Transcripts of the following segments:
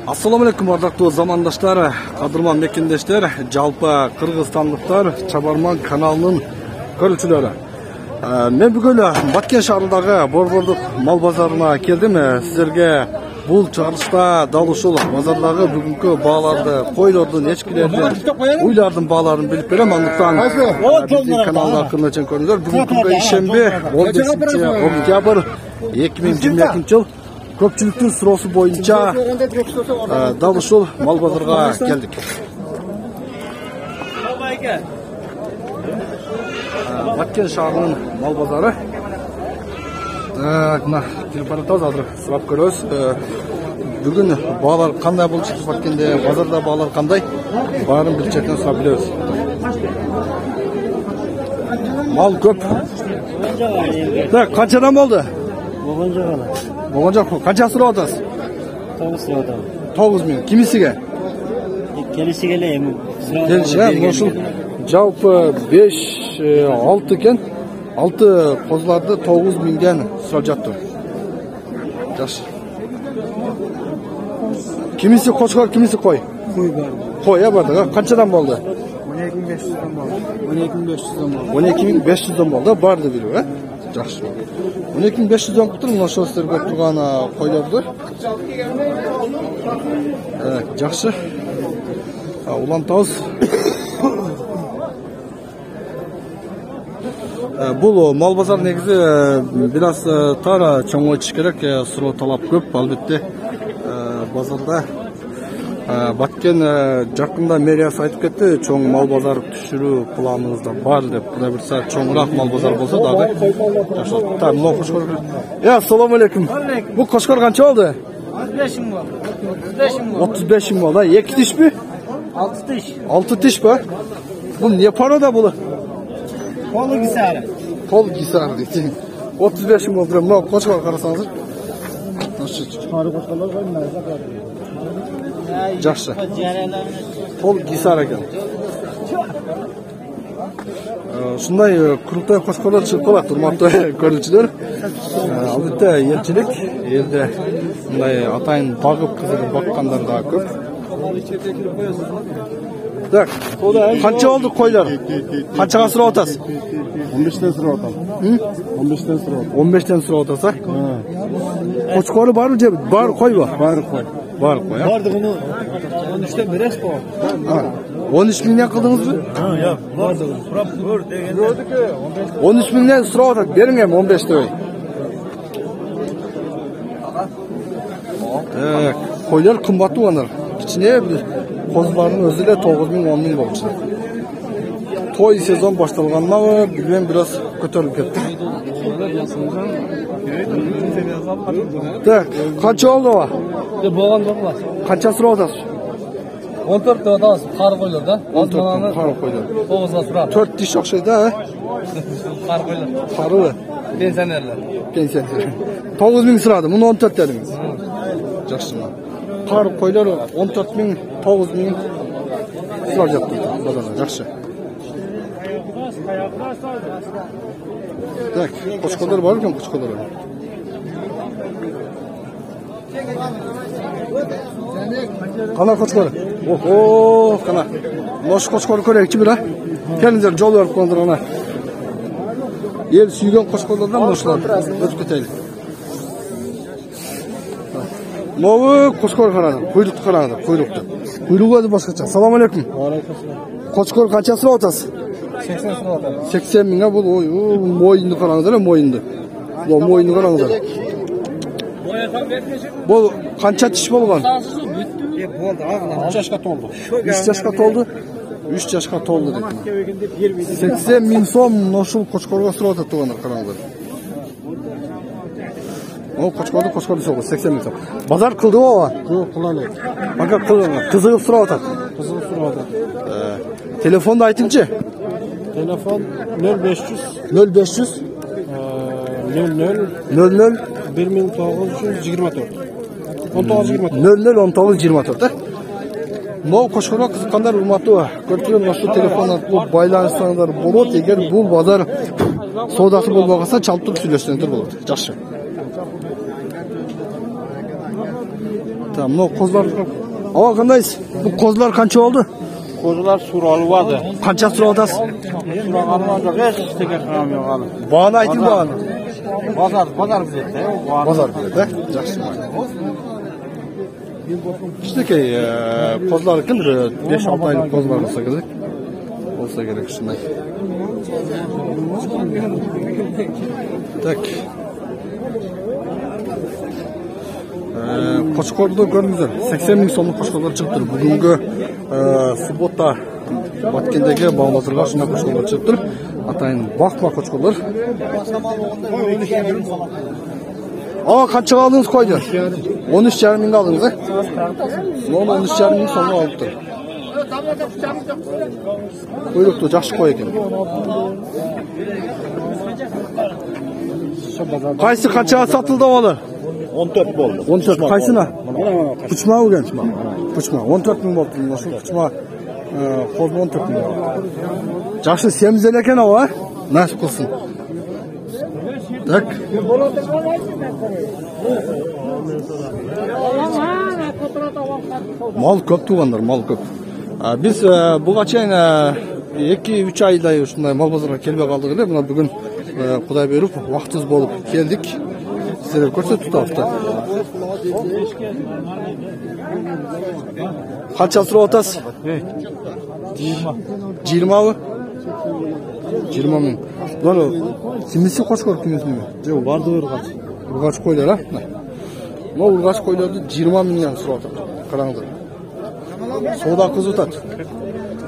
Assalamu alaikum ардактуу замандаштар, кадырман мекендештер, жалпы кыргызстандыктар, Чабарман каналынын көрүүчүлөрү. Мен бүгүн Баткен шаарындагы Борбордук мал базарына келдим. Сиздерге бул чыгарылышта дал ушул базардагы бүгүнкү бааларды, койлордун, эчкилердин, уйлардын бааларын билип берем. Андыктан биздин каналга акырын көрүңүздөр. Бүгүнкү күндө ишемби 15-октябрь 2022 жыл. Көпчүлүктүн суроосу боюнча дал ушул мал базарга келдик. Баткен шаарынын мал базары. Мына телефонду азыр сурап көрөбүз. Бүгүн баалар кандай болуп чыкты Баткенде, базарда баалар кандай? Баарын бир черден сурап билебиз. Мал көп. Так, канчадан болду? Болгон жок. Канча сурап атасыз? 9 сурап атам. 9000. Кимисиге? Келишиге эле эми сурап. Келишиге, ошол жалпы 5-6 экен. 6 козуларды 9000ден сурап жатты. Жакшы. Кимиси кочкор, кимиси кой? Кой бар. Кой бар. Канчадан болду? 12500 болду. 12500 болду. Барды билип, Жакшы. 12500 кутур, мына ошол сиздерге турган койлорду. Жакшы. Улантабыз. Бул мал базар негизи бир аз тара чоң очуш керек, суроо талап көп. Албетте базарда Баткен жакында мэриясы айтып кетти, чоң мал базар түшүрүү планыбызда бар деп. Кудай бурса чоңураак мал базар болсо дагы. Та, мына кошкор. Ассаламу алейкум. Бул кошкор канча болду? 35 миң болду. 35 миң болду. 2 тишпи? 6 тиш. 6 тиш ба? Бул не порода бул? Полу гисары. Пол гисары дейт. 35 миң болду. Мына кошкор карасаңыздар. Чары кошкорлор коймайсың. Жакшы. Пол гисар экен. Ушундай крутой кошкорлор чыгып калат, урматтуу көрүүчүлөр. Албетте элчилик, элде мындай атайын багып кызыгып баккандар да көп. Так, канча болду койлор? Канчага сурап атасыз? 15тен сурап атам. 15тен сурап атам. 15тен сурап атасыз? Кочкору барбы же бар койбу? Бар кой. Бар кой, Бардыгыны 13тен бересиз го? 13 миңден кылдыңызбы? Жок, бардыгын сурап көр деген. Көрдүк, 13 миңден сурап атат, бериң эми 15 дебей. Койлор кымбаттуу анар. Кичине бир козулардын өзү эле 9 миң, 10 миң болчу. Той сезон башталгандан билбейм, бир аз көтөрүлүп кетти. Так, канча болду ба? Болгон жок ба? Канча сурап атасыз? 14 деп атабыз, кары койлор да. 14 кары койлор. 9га сурап. 4 тиш окшойт да, Кары койлор. Карыбы? Пенсионерлер. Пенсионер. 9 миң сурады, муну 14 дедиңиз. Жакшы. Кары койлор 14 миң, 9 миң сурап жатты базарда. Жакшы. Так, кошкорлор бар экен, кошкорлор. Кана кошкор. Охо, кана. Нош кошкор көрөйүкчү бир, Келиңиздер, жол берип коңдур ана. Эл сүйгөн кошкорлордон ошолор өтүп кетели. Могу кошкор караңыз, куйлукту караңыз, куйлукту. Куйлугу өзү башкача. Салам алейкум. Кошкор канча сурап атасыз? 80 сурап атам. 80 миңге бул, моюнду караңыздар, моюнду. Бул моюнду караңыздар. Бул канча тиш болгон? Болду, агына 3 жашка толду. 3 жашка толду? 3 жашка толду дейт. 80 миң сом ошол кочкорго сурап атат тугандар, караңыздар. О, кочкорду согу 80 миң сом. Базар кылдыбы? Жок, кыла элек. Ака кызыгып сурап атат. Кызыгып сурап атат. Телефонду айтыңчы. Телефон 0500 0500 00 00 1924. 1924. 00 1924. Могу кошкорго кызыккандар, урматтуу көрүүчүлөр, ошол телефон аркылуу байланышсаңыздар болот. Эгер бул базар соодасы болбой калса, чалып туруп сүйлөшсөңүздөр болот. Жакшы. Tamam, no kozlar. Ava qandaysiz? Bu kozlar qancha oldu? Kozlar suralvadı. Qancha so'rab otasiz? Suralvadı. Hech istekar ham yo'q hali. Bağını ayting bağını. Bozor bizda. Bozor bizda. Yaxshi. İşte kozlar kimdir? 5-6 aylık kozlar olsa gerek. Olsa gerek shunday. Tak. Qo'chqorda ko'ringizlar. 80 ming so'mlik qo'chqorlar chiqdi. Bugungi subota Batkendagi bog'bozorga shunday qo'chqorlar chiqdi. Atayin vaqtma qo'chqorlar. Qanchaga oldingiz qo'ydi? 13,5 mingga oldingiz. 13,5 ming so'mga olibdi. Quyruqni yaxshi qo'y ekan. Qaysi qanchaga sotildi ular? 14 bo'ldi. 14 qaysini? Puchma o'gan. Puchma 14 ming bo'ldi. Shu puchma qo'z 14 ming. Yaxshi semizlar ekan o, nasib qilsin. Tak. Mal ko'p tuğanlar, mal ko'p. Biz bugacha 2-3 ayday shunday mol bozorga kelmay qoldik edi. Buni bugun Xudoy berib vaqtimiz bo'lib keldik. Sizlarga ko'rsatib turibdi. Qancha so'rab otasiz? 20 mi? 20 ming. Bular simisi qo'shqor kimizmi? Yo'q, barda urg'ach. Urg'ach qo'ylar, ha? Bu urg'ach qo'ylarni 20 mingdan so'rab otadi. Qaranglar. Savdo qilib o'tadi.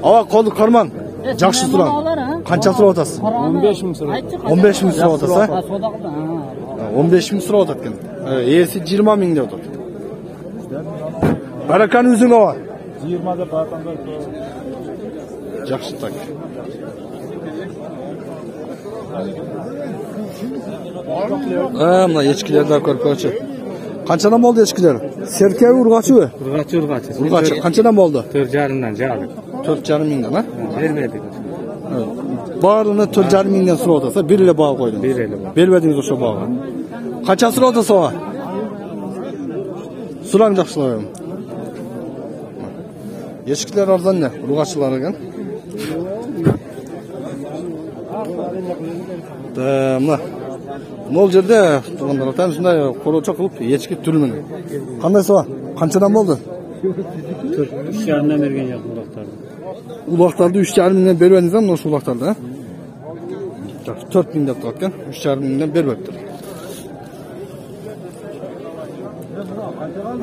Ava qoldi qarman. Yaxshi so'rang. Qancha so'rab otasiz? 15 ming so'rab. 15 ming so'rab otasiz, ha? 15 ming so'rab otadi ekan. Esi 20 ming deb otadi. Barakani o'zing ava. 20 deb aytamda. Yaxshi tak. Mana echkilardan ko'rib-ko'rchi. Qanchadan bo'ldi echkilar? Serkay urg'achi-mi? Urg'achi. Urg'achi qanchadan bo'ldi? 4,5 dan jali. 4,5 mingdan, ha? Bermaydik. Barini 4,5 mingdan so'rab otasa, belgilar bog' qo'ydim. Belbedingiz o'sha bog'ni. Qancha so'rab otasa va? Sulang yaxshilayman. Echkilar arzon-da, urg'achilar ekan. Mana Nol жерде туғандар атам шундай қороча қылып ешкі түрмін. Қандай соға? Қаншадан болды? 3,5-дан берген жоқ улақтарды. Улақтарды 3,5 мыңнан бербедіңіз ба, осы улақтарды, а? 4 мың деп тұрады екен, 3,5 мыңнан бербепті.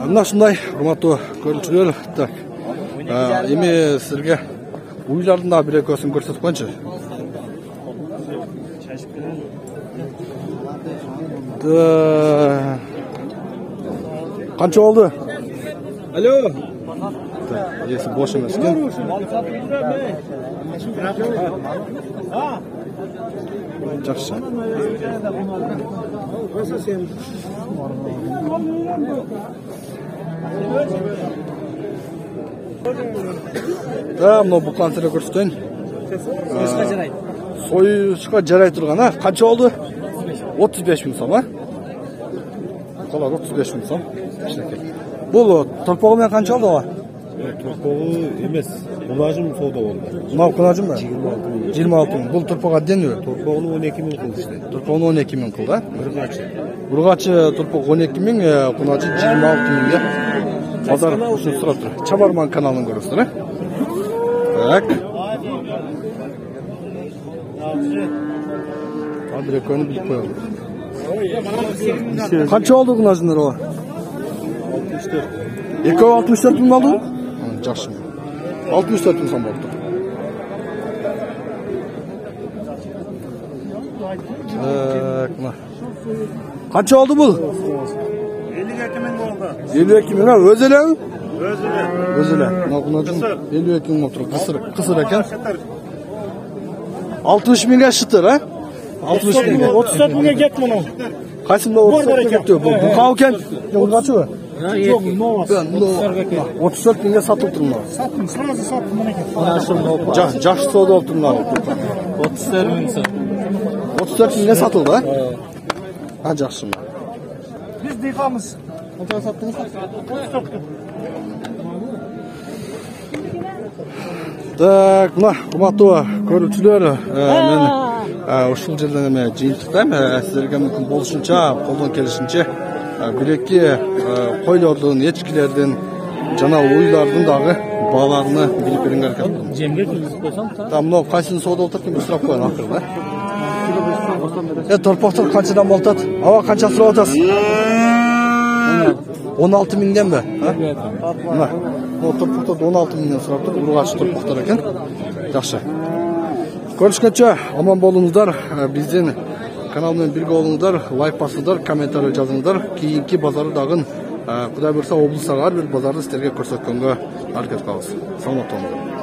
Мына шундай, құрметті көрушілер, так. Еме сіздерге уйлардың да бір көсін көрсетіп қойыншы. Qancha oldu? Alo. Yesi boş emas ekan. Yaxshi. Mana bu qanchaga ko'rsatayın? So'yishga jaray turgan, ha? Qancha oldu? 35 ming so'm, ha? Qolar 35 ming so'm. Bu torpog'i men qancha oldi, ha? Torpog'i emas, qulajim savdo bo'ldi. Mana qulajimmi? 26 ming. Bu torpog' addenmi? Torpog'ini 12 ming qildi işte. Torpog'ini 12 ming qildi, ha? Urg'achi. Urg'achi torpog' 12 ming, qunachi 26 mingga. Bozor uchun so'rab tur. Chabarman kanalini ko'rasizlar, ha? Tak. Hadi ko'ni bilib qo'yalım. Qancha oldi qunajinlar o? 64. Ekovi 64 ming oldi? Yaxshi. 64 ming so'm bo'ldi. Mana. Qancha oldi bu? 52 ming bo'ldi. 52 ming, ha, o'zilar? O'zilar. O'zilar. Mana qunajin 52 ming bo'ldi. Qisir ekan. 60 mingga shitir, ha? 60 mingga. 34 mingga ketdi buni. Qaysimda 34 mingga ketdi? Bu qavkan, urg'achi-mi? Yo'q, nova. 34 mingga sotib turibman. Sotdim, sразу sotdim mana aka. Yaxshi savdo olib turibman. 34 ming so'm. 34 mingga sotildi, ha? Ha, yaxshimi. Biz dehqonmiz. Qanchaga sattınız? Так, мына кымбаттуу көрүүчүлөр, мен ушул жерден эме жыйынтыктайм. Силерге мүмкүн болушунча, колдон келишинче билекки койлордун, эчкилердин жана уйлардын дагы бааларыны билип берүүгө аракет кылдым. Жемге киргизип койсоң, Там мына кайсыны соода болот экен сурап коеюн акырында. Торпоктор канчадан болот? Аба канча сурап атасыз? 16 миңденби? Мына торпоктор 16 миңден сурап тур. Ургач торпоктор экен. Жакшы. Көрүшкөнчө аман болуңуздар. Биздин канал менен бирге болуңуздар, лайк басыңыздар, комментарий жазыңыздар. Кийинки базары дагы Кудай буйрса облустагы ар бир базарды силерге көрсөткөнгө аракет кылабыз. Саламат болуңуздар.